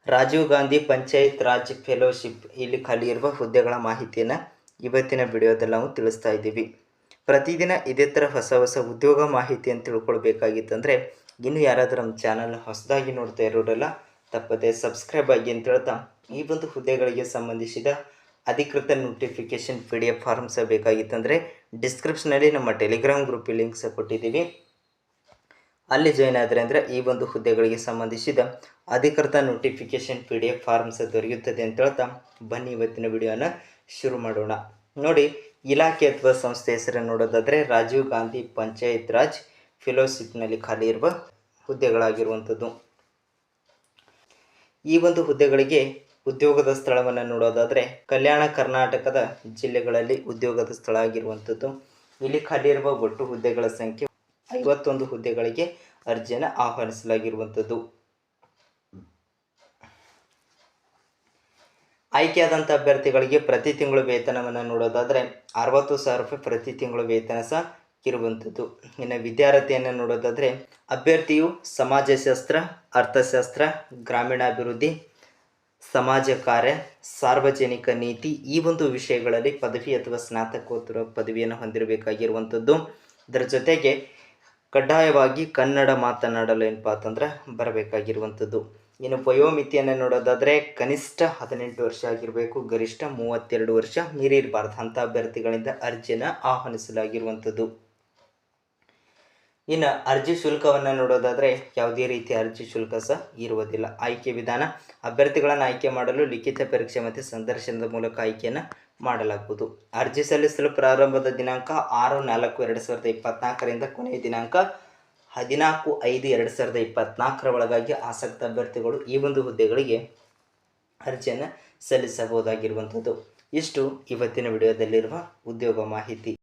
Rajiv Gandhi panchayat Raj fellowship ಇಲ್ಲಿ ಖಾಲಿ ಇರುವ ಹುದ್ದೆಗಳ ಮಾಹಿತಿಯನ್ನು ಇವತ್ತಿನ ವಿಡಿಯೋದಲ್ಲಿ ನಾವು ತಿಳಿಸ್ತಾ ಇದ್ದೀವಿ. ಪ್ರತಿದಿನ ಇದೇ ಥರ ಹೊಸ ಹೊಸ ಉದ್ಯೋಗ ಮಾಹಿತಿಯನ್ನು ತಿಳ್ಕೊಳ್ಬೇಕಾಗಿತ್ತಂದರೆ ಇನ್ನು ಯಾರಾದರೂ ನಮ್ಮ ಚಾನಲ್ನ ಹೊಸದಾಗಿ ನೋಡ್ತಾ ಇರೋರಲ್ಲ ತಪ್ಪದೆ ಸಬ್ಸ್ಕ್ರೈಬ್ ಆಗಿ ಅಂತ ಹೇಳ್ತಾ, ಈ ಒಂದು ಹುದ್ದೆಗಳಿಗೆ ಸಂಬಂಧಿಸಿದ ಅಧಿಕೃತ ನೋಟಿಫಿಕೇಷನ್ PDF ಫಾರ್ಮ್ಸ್ ಬೇಕಾಗಿತ್ತಂದರೆ ಡಿಸ್ಕ್ರಿಪ್ಷನಲ್ಲಿ ನಮ್ಮ ಟೆಲಿಗ್ರಾಮ್ ಗ್ರೂಪಿಗೆ ಲಿಂಕ್ಸ್ ಕೊಟ್ಟಿದ್ದೀವಿ. ಅಲ್ಲಿ ಜಾಯ್ನ್ ಆದರೆ ಅಂದರೆ ಈ ಒಂದು ಹುದ್ದೆಗಳಿಗೆ ಸಂಬಂಧಿಸಿದ ಅಧಿಕೃತ ನೋಟಿಫಿಕೇಷನ್ PDF ಫಾರ್ಮ್ಸ್ ದೊರೆಯುತ್ತದೆ ಅಂತ ಹೇಳ್ತಾ ಬನ್ನಿ ಇವತ್ತಿನ ವಿಡಿಯೋನ ಶುರು ಮಾಡೋಣ. ನೋಡಿ, ಇಲಾಖೆ ಅಥವಾ ಸಂಸ್ಥೆ ಹೆಸರನ್ನು ನೋಡೋದಾದರೆ ರಾಜೀವ್ ಗಾಂಧಿ ಪಂಚಾಯತ್ ರಾಜ್ ಫೆಲೋಶಿಪ್ನಲ್ಲಿ ಖಾಲಿ ಇರುವ ಹುದ್ದೆಗಳಾಗಿರುವಂಥದ್ದು. ಈ ಒಂದು ಹುದ್ದೆಗಳಿಗೆ ಉದ್ಯೋಗದ ಸ್ಥಳವನ್ನು ನೋಡೋದಾದರೆ ಕಲ್ಯಾಣ ಕರ್ನಾಟಕದ ಜಿಲ್ಲೆಗಳಲ್ಲಿ ಉದ್ಯೋಗದ ಸ್ಥಳ ಆಗಿರುವಂಥದ್ದು. ಇಲ್ಲಿ ಖಾಲಿ ಇರುವ ಒಟ್ಟು ಹುದ್ದೆಗಳ ಸಂಖ್ಯೆ 51 ಹುದ್ದೆಗಳಿಗೆ ಅರ್ಜಿಯನ್ನು ಆಹ್ವಾನಿಸಲಾಗಿರುವಂಥದ್ದು. ಆಯ್ಕೆಯಾದಂಥ ಅಭ್ಯರ್ಥಿಗಳಿಗೆ ಪ್ರತಿ ತಿಂಗಳು ವೇತನವನ್ನು ನೋಡೋದಾದರೆ 60,000 ರೂಪಾಯಿ ಪ್ರತಿ ತಿಂಗಳು ವೇತನ ಸಹ ಇರುವಂಥದ್ದು. ಇನ್ನು ವಿದ್ಯಾರ್ಹತೆಯನ್ನು ನೋಡೋದಾದರೆ ಅಭ್ಯರ್ಥಿಯು ಸಮಾಜಶಾಸ್ತ್ರ, ಅರ್ಥಶಾಸ್ತ್ರ, ಗ್ರಾಮೀಣಾಭಿವೃದ್ಧಿ, ಸಮಾಜ ಕಾರ್ಯ, ಸಾರ್ವಜನಿಕ ನೀತಿ ಈ ಒಂದು ವಿಷಯಗಳಲ್ಲಿ ಪದವಿ ಅಥವಾ ಸ್ನಾತಕೋತ್ತರ ಪದವಿಯನ್ನು ಹೊಂದಿರಬೇಕಾಗಿರುವಂಥದ್ದು. ಇದರ ಜೊತೆಗೆ ಕಡ್ಡಾಯವಾಗಿ ಕನ್ನಡ ಮಾತನಾಡಲು ಏನಪ್ಪ ಅಂತಂದ್ರೆ ಬರಬೇಕಾಗಿರುವಂಥದ್ದು. ಇನ್ನು ವಯೋಮಿತಿಯನ್ನು ನೋಡೋದಾದರೆ ಕನಿಷ್ಠ 18 ವರ್ಷ ಆಗಿರಬೇಕು, ಗರಿಷ್ಠ 32 ವರ್ಷ ಮೀರಿರಬಾರ್ದು. ಅಂಥ ಅಭ್ಯರ್ಥಿಗಳಿಂದ ಅರ್ಜಿಯನ್ನು ಆಹ್ವಾನಿಸಲಾಗಿರುವಂಥದ್ದು. ಇನ್ನು ಅರ್ಜಿ ಶುಲ್ಕವನ್ನು ನೋಡೋದಾದರೆ ಯಾವುದೇ ರೀತಿಯ ಅರ್ಜಿ ಶುಲ್ಕ ಸಹ ಇರುವುದಿಲ್ಲ. ಆಯ್ಕೆ ವಿಧಾನ: ಅಭ್ಯರ್ಥಿಗಳನ್ನು ಆಯ್ಕೆ ಮಾಡಲು ಲಿಖಿತ ಪರೀಕ್ಷೆ ಮತ್ತು ಸಂದರ್ಶನದ ಮೂಲಕ ಆಯ್ಕೆಯನ್ನು ಮಾಡಲಾಗುವುದು. ಅರ್ಜಿ ಸಲ್ಲಿಸಲು ಪ್ರಾರಂಭದ ದಿನಾಂಕ 6/4/2024 ಕೊನೆಯ ದಿನಾಂಕ 14/5/2024 ಒಳಗಾಗಿ ಆಸಕ್ತ ಅಭ್ಯರ್ಥಿಗಳು ಈ ಒಂದು ಹುದ್ದೆಗಳಿಗೆ ಅರ್ಜಿಯನ್ನು ಸಲ್ಲಿಸಬಹುದಾಗಿರುವಂಥದ್ದು. ಇಷ್ಟು ಇವತ್ತಿನ ವಿಡಿಯೋದಲ್ಲಿರುವ ಉದ್ಯೋಗ ಮಾಹಿತಿ.